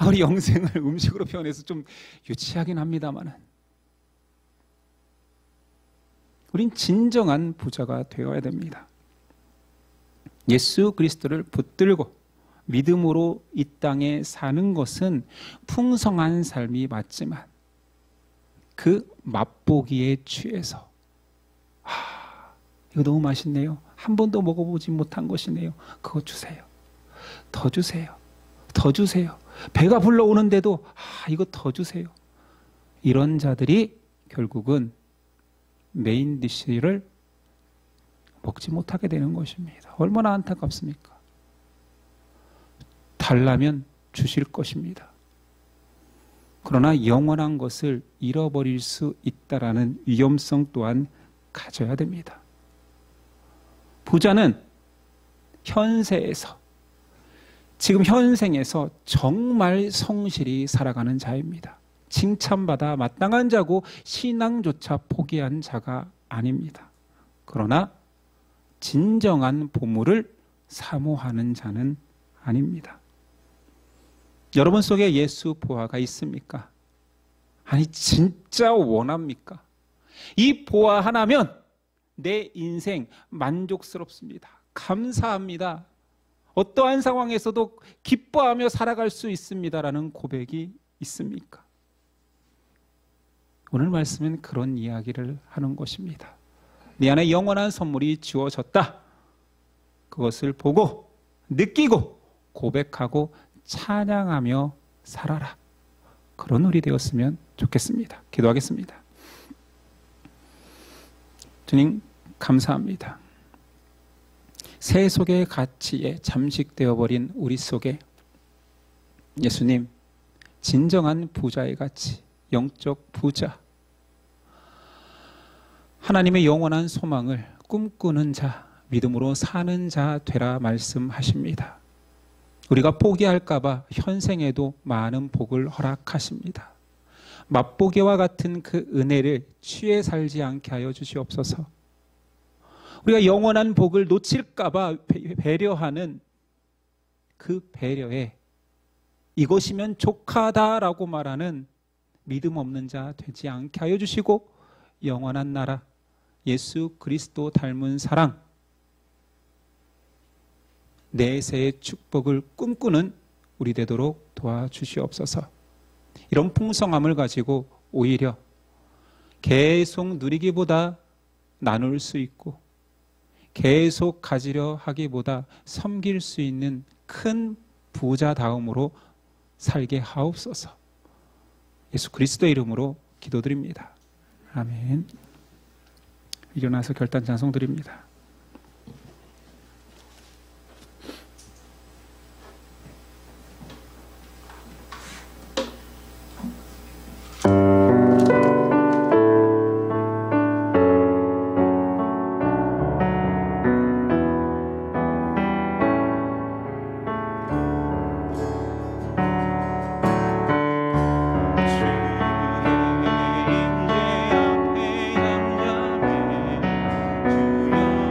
S1: 우리 영생을 음식으로 표현해서 좀 유치하긴 합니다만, 우린 진정한 부자가 되어야 됩니다. 예수 그리스도를 붙들고 믿음으로 이 땅에 사는 것은 풍성한 삶이 맞지만 그 맛보기에 취해서 이거 너무 맛있네요. 한 번도 먹어보지 못한 것이네요. 그거 주세요. 더 주세요. 더 주세요. 배가 불러오는데도 이거 더 주세요. 이런 자들이 결국은 메인 디쉬를 먹지 못하게 되는 것입니다. 얼마나 안타깝습니까? 달라면 주실 것입니다. 그러나 영원한 것을 잃어버릴 수 있다라는 위험성 또한 가져야 됩니다. 부자는 현세에서, 지금 현생에서 정말 성실히 살아가는 자입니다. 칭찬받아 마땅한 자고 신앙조차 포기한 자가 아닙니다. 그러나 진정한 보물을 사모하는 자는 아닙니다. 여러분 속에 예수 보화가 있습니까? 아니 진짜 원합니까? 이 보화 하나면 내 인생 만족스럽습니다. 감사합니다. 어떠한 상황에서도 기뻐하며 살아갈 수 있습니다라는 고백이 있습니까? 오늘 말씀은 그런 이야기를 하는 것입니다. 네 안에 영원한 선물이 주어졌다. 그것을 보고 느끼고 고백하고 찬양하며 살아라. 그런 우리 되었으면 좋겠습니다. 기도하겠습니다. 주님 감사합니다. 새 속의 가치에 잠식되어 버린 우리 속에 예수님 진정한 부자의 가치, 영적 부자, 하나님의 영원한 소망을 꿈꾸는 자, 믿음으로 사는 자 되라 말씀하십니다. 우리가 포기할까 봐 현생에도 많은 복을 허락하십니다. 맛보기와 같은 그 은혜를 취해 살지 않게 하여 주시옵소서. 우리가 영원한 복을 놓칠까 봐 배려하는 그 배려에 이것이면 족하다라고 말하는 믿음 없는 자 되지 않게 하여 주시고 영원한 나라, 예수 그리스도 닮은 사랑, 내세의 축복을 꿈꾸는 우리 되도록 도와주시옵소서. 이런 풍성함을 가지고 오히려 계속 누리기보다 나눌 수 있고 계속 가지려 하기보다 섬길 수 있는 큰 부자다움으로 살게 하옵소서. 예수 그리스도의 이름으로 기도드립니다. 아멘. 일어나서 결단 찬송 드립니다.
S3: 주의 임재 앞에 잠잠해 주여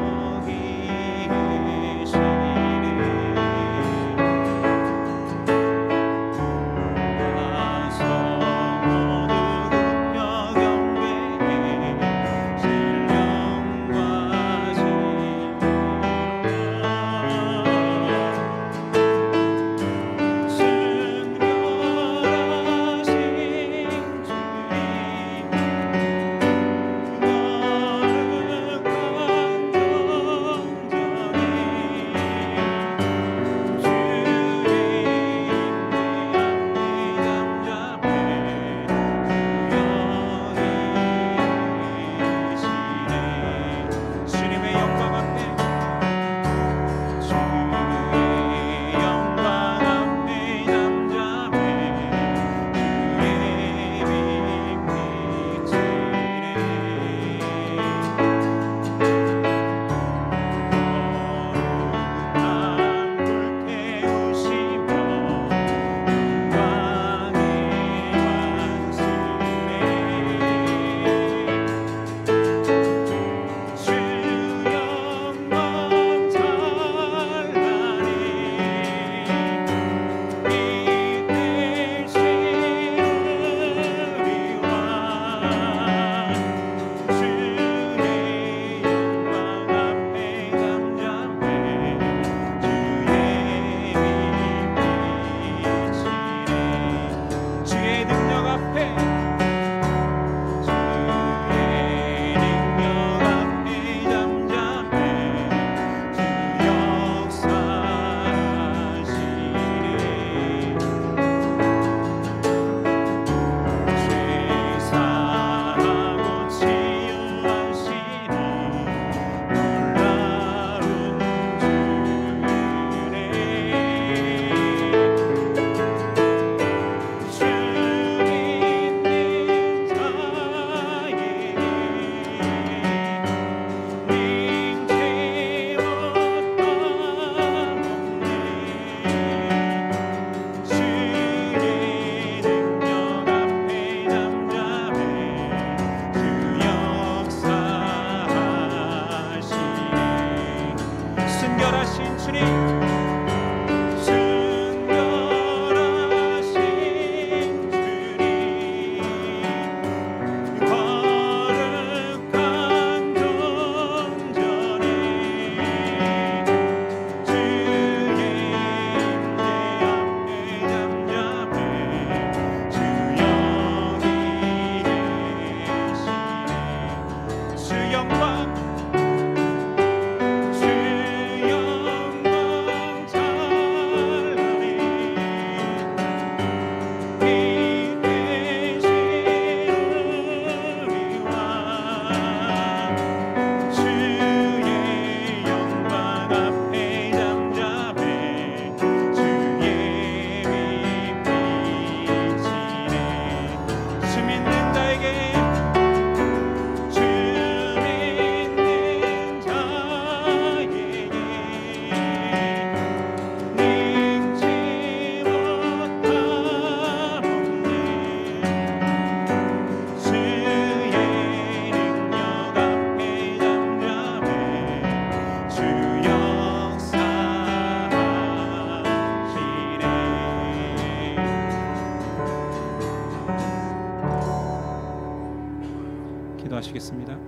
S1: 기도하시겠습니다.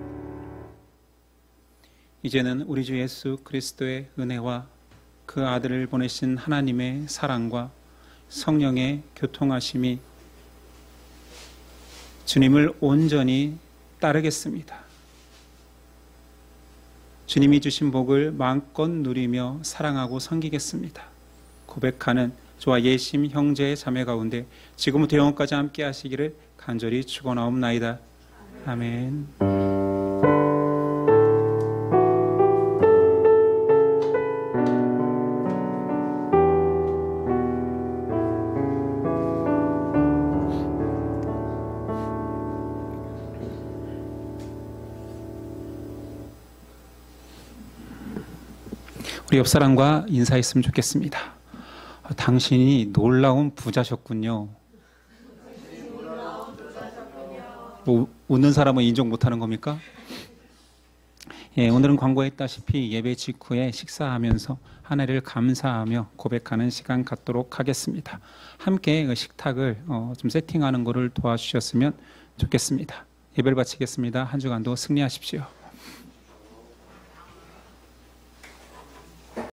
S1: 이제는 우리 주 예수 그리스도의 은혜와 그 아들을 보내신 하나님의 사랑과 성령의 교통하심이 주님을 온전히 따르겠습니다. 주님이 주신 복을 마음껏 누리며 사랑하고 섬기겠습니다. 고백하는 저와 예심 형제의 자매 가운데 지금부터 영원까지 함께 하시기를 간절히 축원하옵나이다. 아멘. 우리 옆사람과 인사했으면 좋겠습니다. 당신이 놀라운 부자셨군요. 웃는 사람은 인정 못하는 겁니까? 예, 오늘은 광고했다시피 예배 직후에 식사하면서 하나님을 감사하며 고백하는 시간 갖도록 하겠습니다. 함께 그 식탁을 좀 세팅하는 것을 도와주셨으면 좋겠습니다. 예배를 바치겠습니다. 한 주간도 승리하십시오.